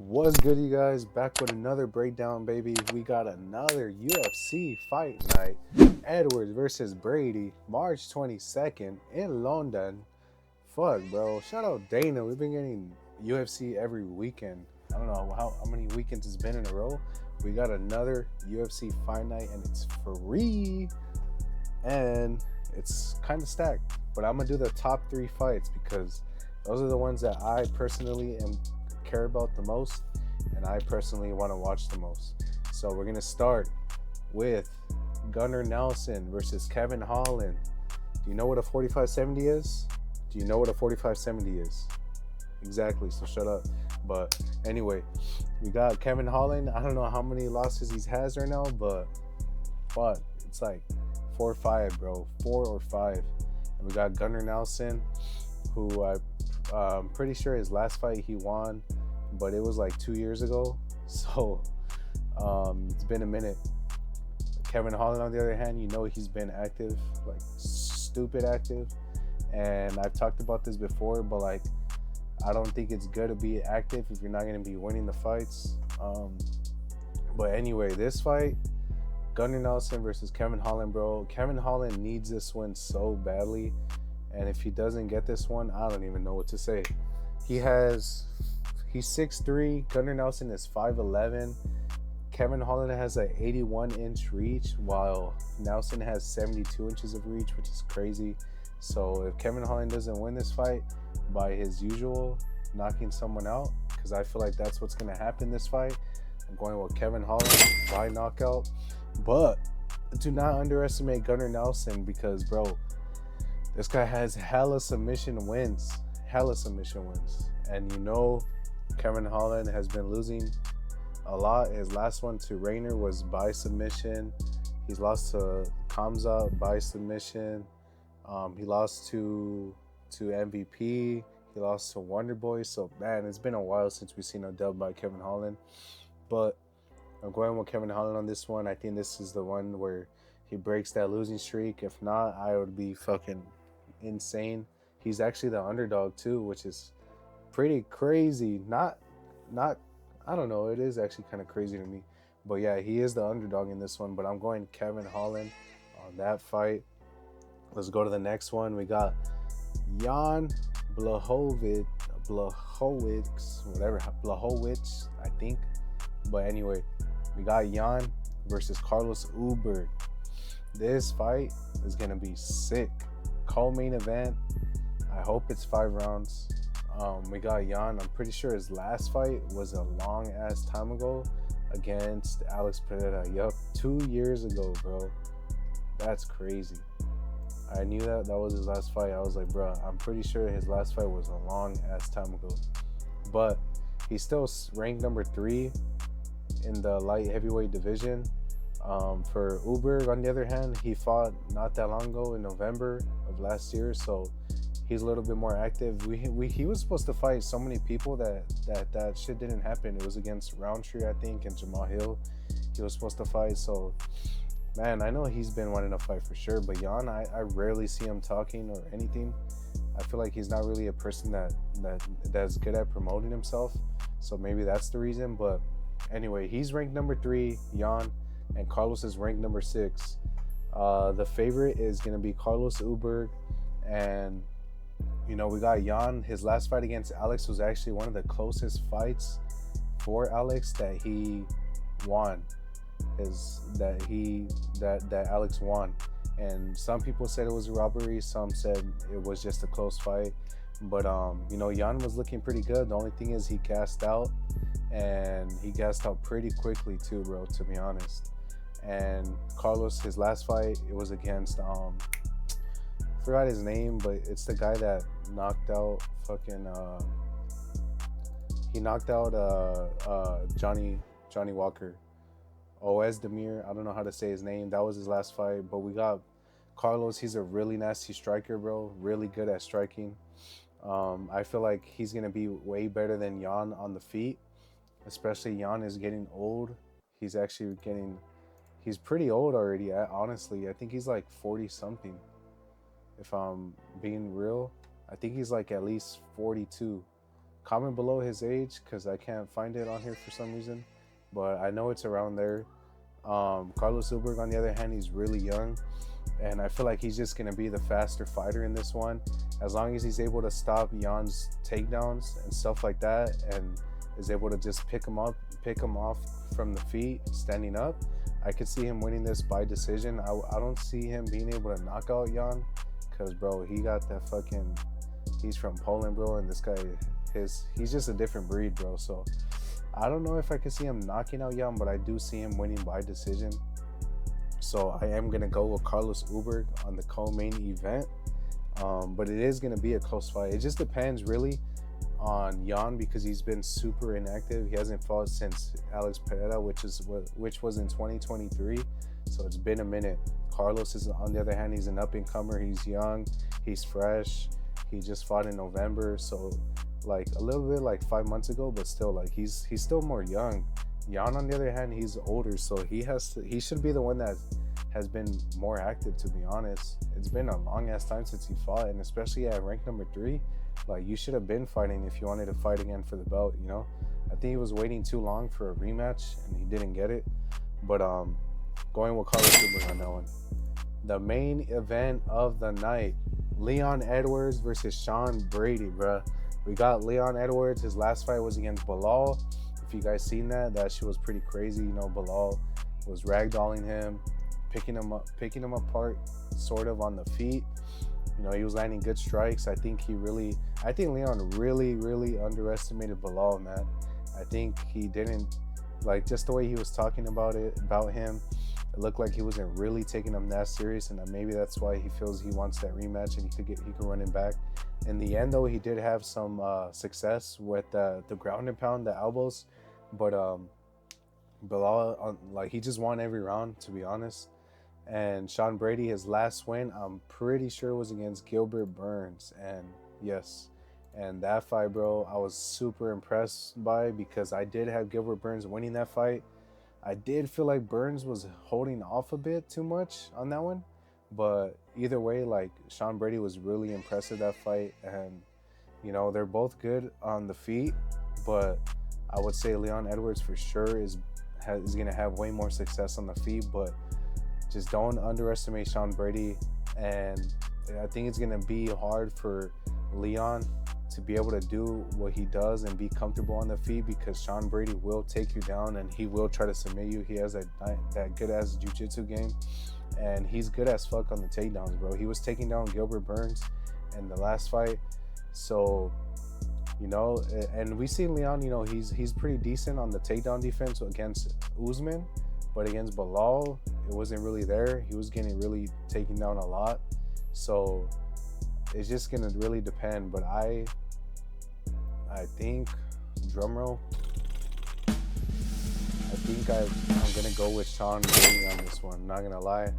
What's good, you guys? Back with another breakdown, baby. We got another UFC fight night. Edwards versus Brady, March 22nd in London. Fuck, bro. Shout out Dana. We've been getting UFC every weekend. I don't know how many weekends it's been in a row. We got another UFC fight night, and it's free. And it's kind of stacked. But I'm going to do the top 3 fights because those are the ones that I personally care about the most, and I personally want to watch the most. So we're gonna start with Gunnar Nelson versus Kevin Holland. Do you know what a 45-70 is? Do you know what a 45-70 is? Exactly, so shut up. But anyway, we got Kevin Holland. I don't know how many losses he has right now, but fuck, it's like 4 or 5, bro. 4 or 5. And we got Gunnar Nelson, who I'm pretty sure his last fight he won, but it was like 2 years ago. So it's been a minute. Kevin Holland, on the other hand, you know he's been active, like stupid active. And I've talked about this before, but like I don't think it's good to be active if you're not going to be winning the fights. But anyway, this fight, Gunnar Nelson versus Kevin Holland, bro. Kevin Holland needs this win so badly. And if he doesn't get this one, I don't even know what to say. He's 6'3". Gunnar Nelson is 5'11". Kevin Holland has an 81-inch reach, while Nelson has 72 inches of reach, which is crazy. So if Kevin Holland doesn't win this fight by his usual, knocking someone out, because I feel like that's what's going to happen this fight, I'm going with Kevin Holland by knockout. But do not underestimate Gunnar Nelson because, bro, this guy has hella submission wins. And you know Kevin Holland has been losing a lot. His last one to Rayner was by submission. He's lost to Kamza by submission. He lost to MVP. He lost to Wonderboy. So, man, it's been a while since we've seen a dub by Kevin Holland. But I'm going with Kevin Holland on this one. I think this is the one where he breaks that losing streak. If not, I would be fucking insane. He's actually the underdog too, which is pretty crazy. Not I don't know, it is actually kind of crazy to me. But yeah, he is the underdog in this one, but I'm going Kevin Holland on that fight. Let's go to the next one. We got Jan Blachowicz, I think. But anyway, we got Jan versus Carlos Uber. This fight is gonna be sick. Co-main event. I hope it's 5 rounds. We got Jan. I'm pretty sure his last fight was a long ass time ago against Alex Pereira. Yup, 2 years ago, bro. That's crazy. I knew that was his last fight. I was like, bro, I'm pretty sure his last fight was a long ass time ago. But he's still ranked number 3 in the light heavyweight division. For Uber, on the other hand, he fought not that long ago in November of last year, so he's a little bit more active. He was supposed to fight so many people that shit didn't happen. It was against Roundtree, I think, and Jamal Hill. He was supposed to fight. So, man, I know he's been wanting to fight for sure. But Jan, I rarely see him talking or anything. I feel like he's not really a person that's good at promoting himself. So maybe that's the reason. But anyway, he's ranked number 3, Jan, and Carlos is ranked number 6. The favorite is going to be Carlos Uber. And you know, we got Jan. His last fight against Alex was actually one of the closest fights for Alex that he won. That Alex won. And some people said it was a robbery. Some said it was just a close fight. But you know, Jan was looking pretty good. The only thing is he gassed out, and he gassed out pretty quickly too, bro. To be honest. And Carlos, his last fight, it was against forgot his name, but it's the guy that knocked out Johnny Walker. Oezdemir, I don't know how to say his name. That was his last fight. But we got Carlos. He's a really nasty striker, bro. Really good at striking. I feel like he's gonna be way better than Jan on the feet. Especially Jan is getting old. He's pretty old already, honestly. I think he's like 40 something. If I'm being real, I think he's like at least 42. Comment below his age because I can't find it on here for some reason, but I know it's around there. Carlos Ulberg, on the other hand, he's really young, and I feel like he's just gonna be the faster fighter in this one, as long as he's able to stop Jan's takedowns and stuff like that, and is able to just pick him off from the feet, standing up. I could see him winning this by decision. I don't see him being able to knock out Jan, because bro, he got that fucking. He's from Poland, bro, and this guy, he's just a different breed, bro. So I don't know if I can see him knocking out Jan, but I do see him winning by decision. So I am gonna go with Carlos Ulberg on the co-main event, but it is gonna be a close fight. It just depends really on Jan because he's been super inactive. He hasn't fought since Alex Pereira, which was in 2023. So it's been a minute. Carlos is, on the other hand, he's an up-and-comer. He's young. He's fresh. He just fought in November, so like a little bit like 5 months ago, but still like he's still more young. Jan, on the other hand, he's older, so he should be the one that has been more active, to be honest. It's been a long ass time since he fought, and especially at rank number 3, like you should have been fighting if you wanted to fight again for the belt, you know. I think he was waiting too long for a rematch and he didn't get it. But going with Carlos Ulberg on that one. The main event of the night, Leon Edwards versus Sean Brady, bruh. We got Leon Edwards. His last fight was against Bilal. If you guys seen that shit was pretty crazy. You know, Bilal was ragdolling him, picking him apart, sort of on the feet. You know, he was landing good strikes. I think Leon really underestimated Bilal, man. I think he didn't, like, just the way he was talking about him. It looked like he wasn't really taking him that serious, and maybe that's why he feels he wants that rematch and he could run him back. In the end, though, he did have some success with the ground and pound, the elbows, but Bilal, like, he just won every round, to be honest. And Sean Brady, his last win, I'm pretty sure was against Gilbert Burns, and yes, and that fight, bro, I was super impressed by, because I did have Gilbert Burns winning that fight. I did feel like Burns was holding off a bit too much on that one, but either way, like, Sean Brady was really impressive that fight, and you know, they're both good on the feet, but I would say Leon Edwards for sure is gonna have way more success on the feet, but just don't underestimate Sean Brady. And I think it's gonna be hard for Leon to be able to do what he does and be comfortable on the feet, because Sean Brady will take you down and he will try to submit you. He has that good ass jiu-jitsu game, and he's good as fuck on the takedowns, bro. He was taking down Gilbert Burns in the last fight, so you know, and we see Leon, you know, he's pretty decent on the takedown defense against Usman, but against Bilal, it wasn't really there. He was getting really taken down a lot, so it's just gonna really depend. But I think, drumroll, I think I'm gonna go with Sean Brady on this one. I'm not gonna lie,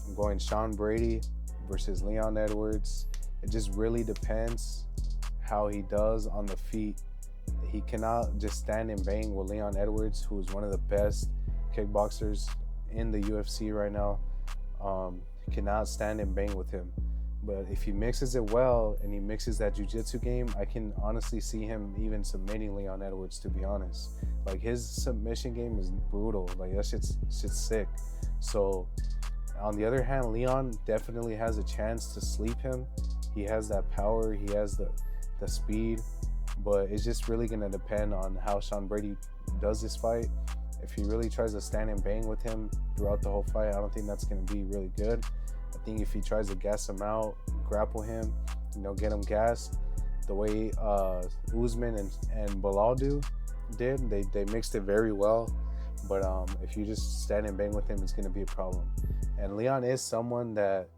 I'm going Sean Brady versus Leon Edwards. It just really depends how he does on the feet. He cannot just stand and bang with Leon Edwards, who is one of the best kickboxers in the UFC right now. He cannot stand and bang with him. But if he mixes it well and he mixes that jiu-jitsu game, I can honestly see him even submitting Leon Edwards, to be honest. Like, his submission game is brutal. Like, that shit's sick. So on the other hand, Leon definitely has a chance to sleep him. He has that power, he has the speed, but it's just really gonna depend on how Sean Brady does this fight. If he really tries to stand and bang with him throughout the whole fight, I don't think that's gonna be really good. I think if he tries to gas him out, grapple him, you know, get him gassed, the way Usman and Bilal did, they mixed it very well. But if you just stand and bang with him, it's gonna be a problem. And Leon is someone that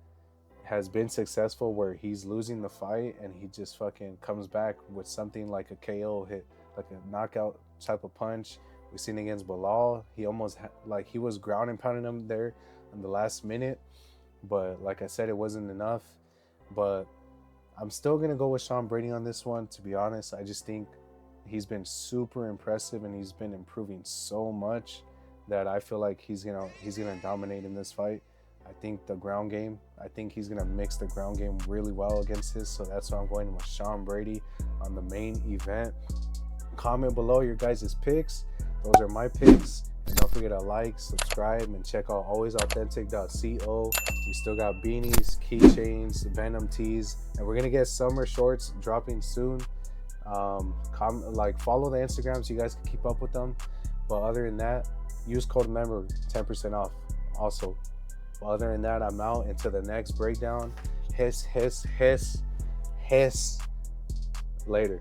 has been successful where he's losing the fight and he just fucking comes back with something like a KO hit, like a knockout type of punch. We've seen against Bilal, he almost like he was ground and pounding him there in the last minute, but like I said, it wasn't enough. But I'm still gonna go with Sean Brady on this one, to be honest. I just think he's been super impressive and he's been improving so much that I feel like he's gonna dominate in this fight. I think the ground game, I think he's going to mix the ground game really well against his. So that's why I'm going with Sean Brady on the main event. Comment below your guys' picks. Those are my picks. And don't forget to like, subscribe, and check out alwaysauthentic.co. We still got beanies, keychains, Venom tees, and we're going to get summer shorts dropping soon. Follow the Instagram so you guys can keep up with them. But other than that, use code member 10% off also. But other than that, I'm out into the next breakdown. Hiss, hiss, hiss, hiss. Later.